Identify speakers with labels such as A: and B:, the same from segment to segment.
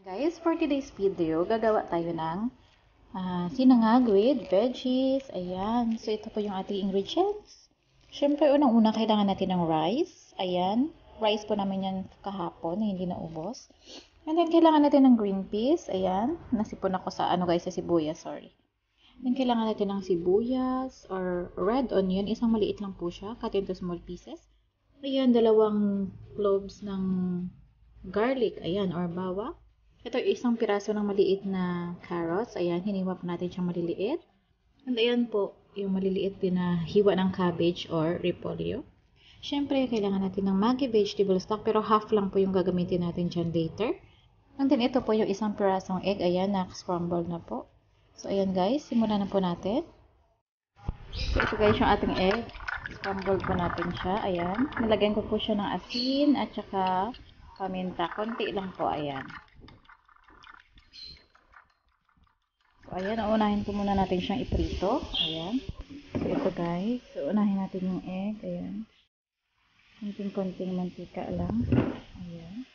A: Guys, for today's video, gagawa tayo ng sinangag with veggies. Ayan. So, ito po yung ating ingredients. Siyempre, unang-una, kailangan natin ng rice. Ayan. Rice po namin yan kahapon na hindi naubos. And then, kailangan natin ng green peas. Ayan. Nasipon ako sa, sa sibuyas, sorry. Then, kailangan natin ng sibuyas or red onion. Isang maliit lang po siya. Cut into small pieces. Ayan, 2 cloves ng garlic. Ayan, or bawang. Ito, isang piraso ng maliit na carrots. Ayan, hiniwa po natin siyang maliliit. And ayan po, yung maliliit din na hiwa ng cabbage or repolyo. Siyempre, kailangan natin ng Maggi vegetable stock, pero half lang po yung gagamitin natin dyan later. And then, ito po yung isang pirasong egg. Ayan, na-scramble na po. So, ayan guys, simulan na po natin. So, ito guys yung ating egg. Scramble po natin siya. Ayan. Nilagyan ko po siya ng asin at saka paminta. Konti lang po. Ayan. So, ayan, uunahin po muna natin siyang iprito. Ayan. So, ito guys. So, unahin natin yung egg. Ayan. Konting-konting mantika lang. Ayan.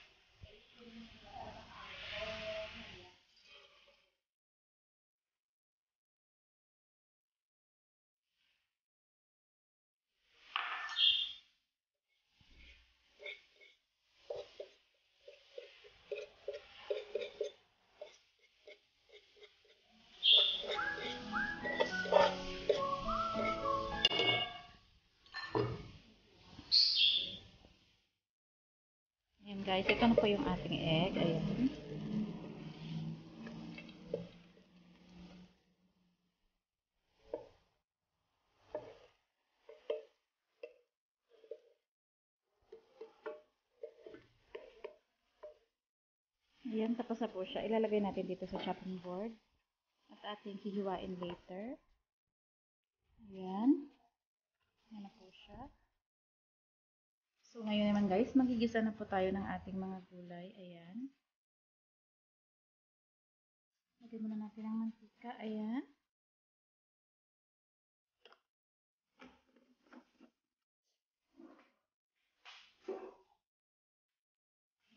A: Ayan guys, ito na po yung ating egg. Ayan. Ayan, tapos na po siya. Ilalagay natin dito sa chopping board. At ating hihiwain later. Ayan. Ayan na po siya. So, ngayon naman guys, magigisa na po tayo ng ating mga gulay. Ayan. Lagyan muna natin ang mantika. Ayan.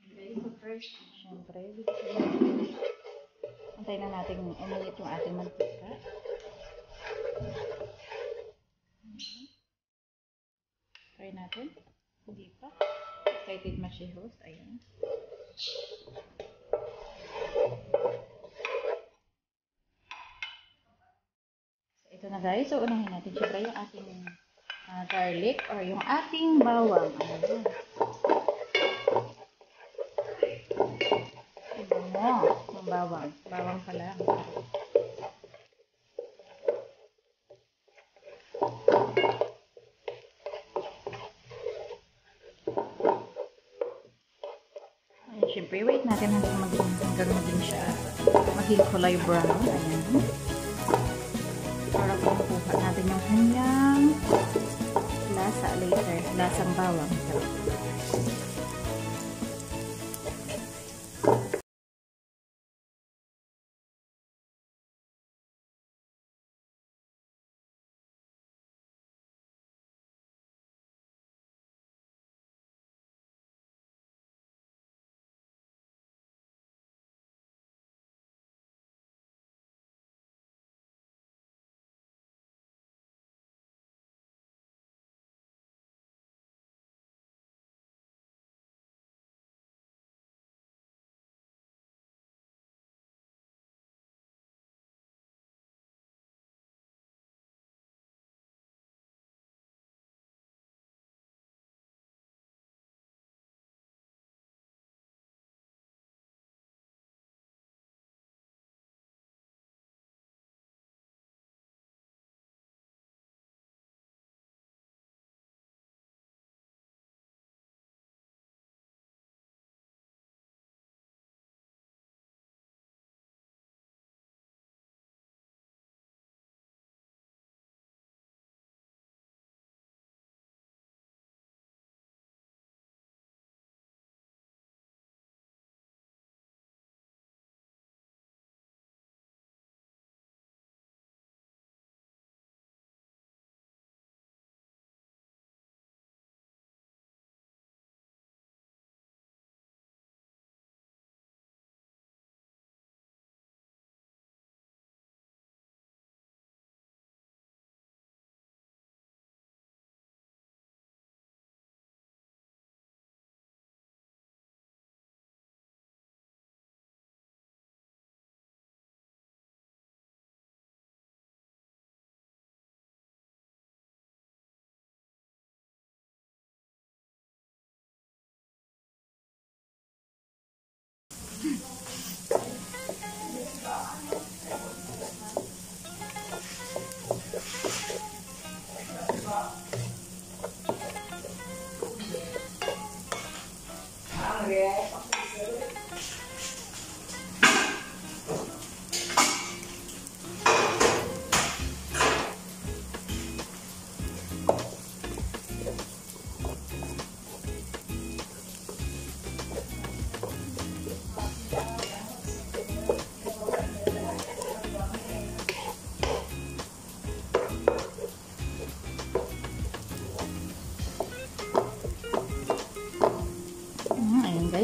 A: Okay, so first, syempre, antayin na natin uminit yung ating mantika. Try natin. Hindi pa. Excited ma si host. Ayan. So, ito na guys. So, unahin natin syempre yung ating garlic or yung ating bawang. Ayan. Iba mo yung bawang. Bawang pa lang. Ayan, syempre, wait natin hanggang maging siya maging kulay brown. Ayan. Para po makuha natin yung kanyang lasa later. Lasang bawang.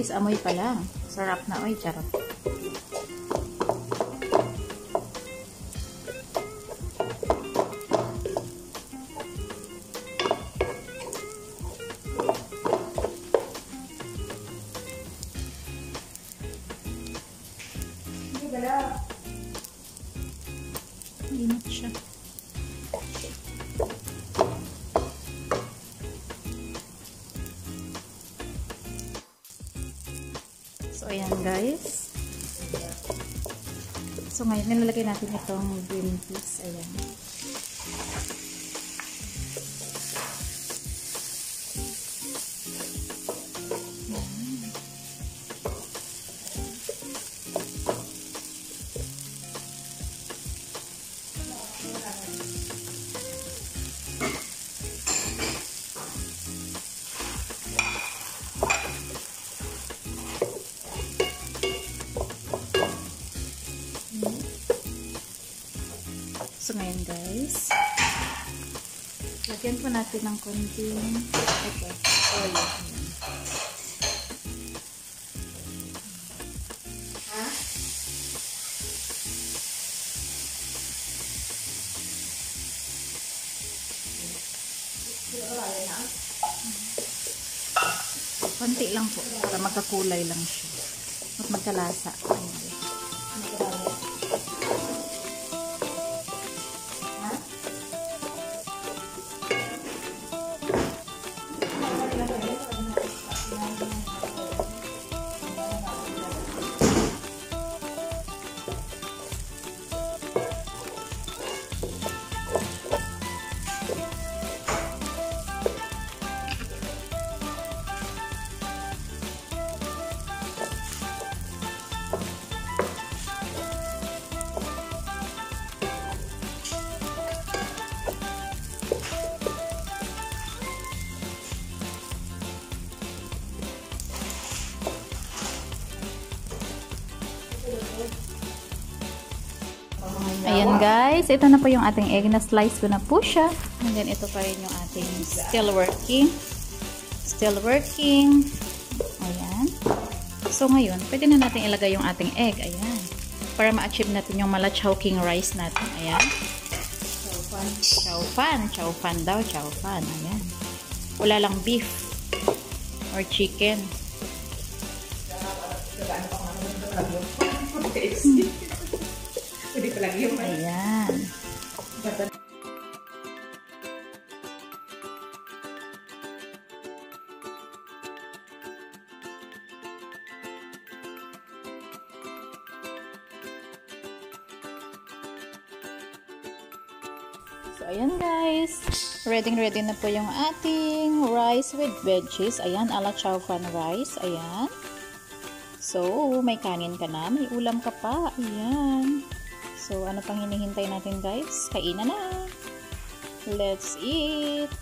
A: guys, amoy pa lang. Sarap na, oy, charot. Init siya. So, ayan guys. So, ngayon nilalagay natin itong green peas. Ayan. So, ngayon guys, lagyan po natin ng konting oil. Konti lang po, para magkakulay lang siya. At magkalasa. Ayan. Ayan guys, ito na po yung ating egg na slice ko na po siya. And then ito pa rin yung ating still working. Still working. Ayan. So ngayon, pwede na natin ilagay yung ating egg. Ayan. Para ma-achieve natin yung mala-chowking rice natin. Ayan. Chowfan. Chowfan daw. Chowfan. Ayan. Wala lang beef or chicken.
B: Pwede pa lang yung
A: ayan. So, ayan guys. Ready na po yung ating rice with veggies. Ayan, ala chow fan rice. Ayan. So, may kanin ka na. May ulam ka pa. Ayan. So, ano pang hinihintay natin guys? Kainan na! Let's eat!